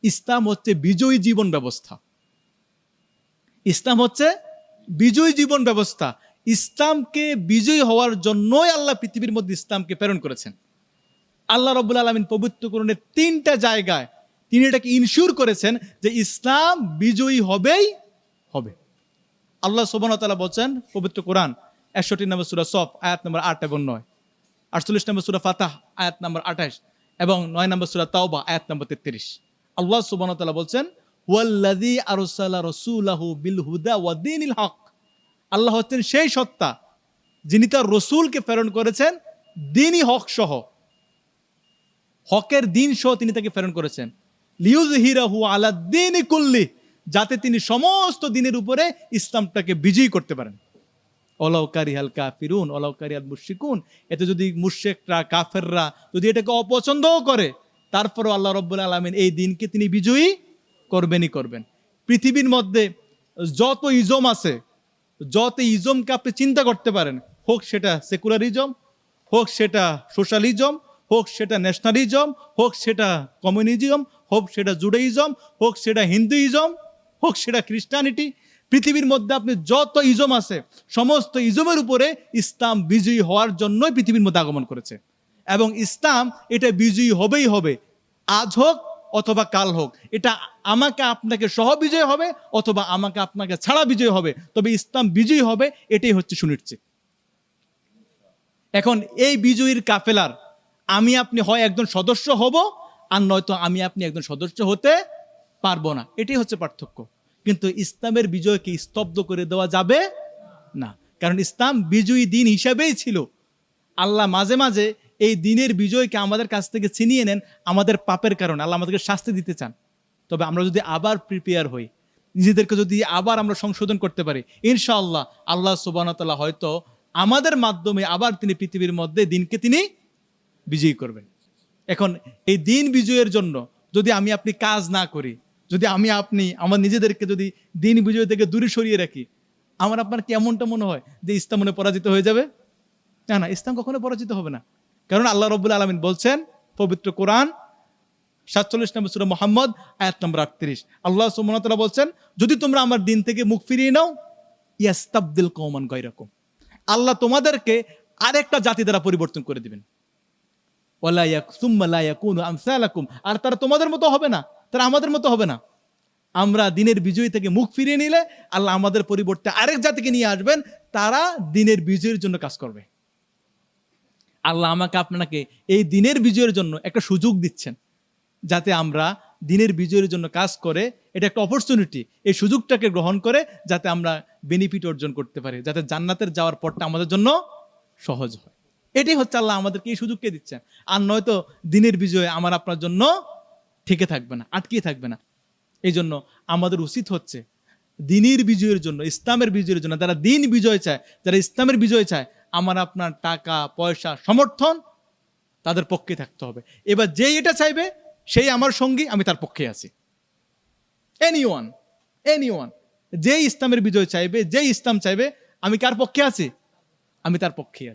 ইসলাম হচ্ছে বিজয়ী জীবন ব্যবস্থা। ইসলাম হচ্ছে বিজয়ী জীবন ব্যবস্থা। ইসলামকে বিজয়ী হওয়ার জন্যই আল্লাহ পৃথিবীর মধ্যে ইসলামকে প্রেরণ করেছেন। আল্লাহ রাব্বুল আলামিন পবিত্র কোরআনের 3টা জায়গায় তিনি এটাকে ইনশিওর করেছেন যে ইসলাম বিজয়ী হবেই হবে। আল্লাহ সুবহানাহু ওয়া তাআলা বলেন পবিত্র কোরআন 61 নম্বর সূরা সফ আয়াত নম্বর 8 এবং 9, 48 নম্বর সূরা ফাতাহ আয়াত নম্বর 28 এবং 9 নম্বর সূরা তাওবা আয়াত নম্বর 33। আল্লাহ সুবহানাহু ওয়া তাআলা বলেন ওয়াল্লাযী আরসালা রাসূলাহু বিল হুদা ওয়া দীনিল হক। আল্লাহ হচ্ছেন সেই সত্তা যিনি তার রসুলকে প্রেরণ করেছেন দ্বীনি হক সহ, হকের দিন সহ তিনি তাকে প্রেরণ করেছেন। লিইয়ুযহিরাহু আলা দ্বীনি কুল্লি, যাতে তিনি সমস্ত দিনের উপরে ইসলামটাকে বিজয়ী করতে পারেন। ওয়ালাউ কারিহাল কাফিরুন ওয়ালাউ কারিহাল মুশরিকুন। এতে যদি মুশরিকরা কাফেররা যদি এটাকে অপছন্দও করে, তারপরেও আল্লাহ রাব্বুল আলামিন এই দিনকে তিনি বিজয়ী করবেনই করবেন। পৃথিবীর মধ্যে যত ইজম আছে, যত ইজমকে আপনি চিন্তা করতে পারেন, হোক সেটা সেকুলারিজম, হোক সেটা সোশ্যালিজম, হোক সেটা ন্যাশনালিজম, হোক সেটা কমিউনিজম, হোক সেটা জুডাইজম, হোক সেটা হিন্দুইজম, হোক সেটা খ্রিস্টানিটি, পৃথিবীর মধ্যে আপনি যত ইজম আছে সমস্ত ইজমের উপরে ইসলাম বিজয়ী হওয়ার জন্যই পৃথিবীর মধ্যে আগমন করেছে। এবং ইসলাম এটা বিজয়ী হবেই হবে, আজ হোক অথবা কাল হোক। এটা আমাকে আপনাকে সহ বিজয় হবে অথবা আমাকে আপনাকে ছাড়া বিজয় হবে, তবে ইসলাম বিজয়ী হবে, এটাই হচ্ছে সুনিশ্চিত। এখন এই বিজয়ীর কাফেলার আমি আপনি হয় একজন সদস্য হব, আর নয়তো আমি আপনি একজন সদস্য হতে পারবো না। এটাই হচ্ছে পার্থক্য। কিন্তু ইসলামের বিজয়কে স্তব্ধ করে দেওয়া যাবে না, কারণ ইসলাম বিজয়ী দিন হিসাবেই ছিল। আল্লাহ মাঝে মাঝে এই দিনের বিজয়কে আমাদের কাছ থেকে ছিনিয়ে নেন আমাদের পাপের কারণে, আল্লাহ আমাদেরকে শাস্তি দিতে চান। তবে আমরা যদি আবার প্রিপেয়ার হই, নিজেদেরকে যদি আবার আমরা সংশোধন করতে পারি, ইনশাআল্লাহ আল্লাহ সুবহানাহু ওয়া তাআলা হয়তো আমাদের মাধ্যমে আবার তিনি পৃথিবীর মধ্যে দিনকে তিনি বিজয়ী করবেন। এখন এই দিন বিজয়ের জন্য যদি আমি আপনি কাজ না করি, যদি আমি আপনি আমার নিজেদেরকে যদি দিন বিজয় থেকে দূরে সরিয়ে রাখি, আমার আপনার কি এমনটা মনে হয় যে ইসলাম মনে পরাজিত হয়ে যাবে? না না, ইসলাম কখনো পরাজিত হবে না। কারণ আল্লাহ রাব্বুল আলামিন বলছেন পবিত্র কোরআন 47 নম্বর সূরা মুহাম্মদ আয়াত নম্বর 38, আল্লাহ সুবহানাহু ওয়া তাআলা বলছেন যদি তোমরা আমার দিন থেকে মুখ ফিরিয়ে নাও ইয়াস্তাবদিল কওমান গায়রাকুম, আল্লাহ তোমাদেরকে আরেকটা জাতি দ্বারা পরিবর্তন করে দিবেন। ওয়ালা ইয়াকুমা লা ইয়াকুনু আমসালাকুম, আর তারা তোমাদের মতো হবে না, তারা আমাদের মতো হবে না। আমরা দিনের বিজয় থেকে মুখ ফিরিয়ে নিলে আল্লাহ আমাদের পরিবর্তে আরেক জাতিকে নিয়ে আসবেন, তারা দিনের বিজয়ের জন্য কাজ করবে। আল্লাহ আমাকে আপনাকে এই দিনের বিজয়ের জন্য একটা সুযোগ দিচ্ছেন, যাতে আমরা দিনের বিজয়ের জন্য কাজ করে, এটা একটা অপরচুনিটি, এই সুযোগটাকে গ্রহণ করে যাতে আমরা বেনিফিট অর্জন করতে পারি, যাতে জান্নাতের যাওয়ার পথটা আমাদের জন্য সহজ হয়। এটাই হচ্ছে আল্লাহ আমাদেরকে এই সুযোগকে দিচ্ছেন। আর নয়তো দিনের বিজয় আমার আপনার জন্য ঠেকে থাকবে না, আটকিয়ে থাকবে না। এই জন্য আমাদের উচিত হচ্ছে দিনের বিজয়ের জন্য, ইসলামের বিজয়ের জন্য, যারা দিন বিজয় চায়, যারা ইসলামের বিজয় চায়, আমার আপনার টাকা পয়সা সমর্থন তাদের পক্ষে থাকতে হবে। এবার যেই এটা চাইবে সেই আমার সঙ্গী, আমি তার পক্ষে আছি। এনিওয়ান, যেই ইসলামের বিজয় চাইবে, যেই ইসলাম চাইবে, আমি কার পক্ষে আছি? আমি তার পক্ষে আছি।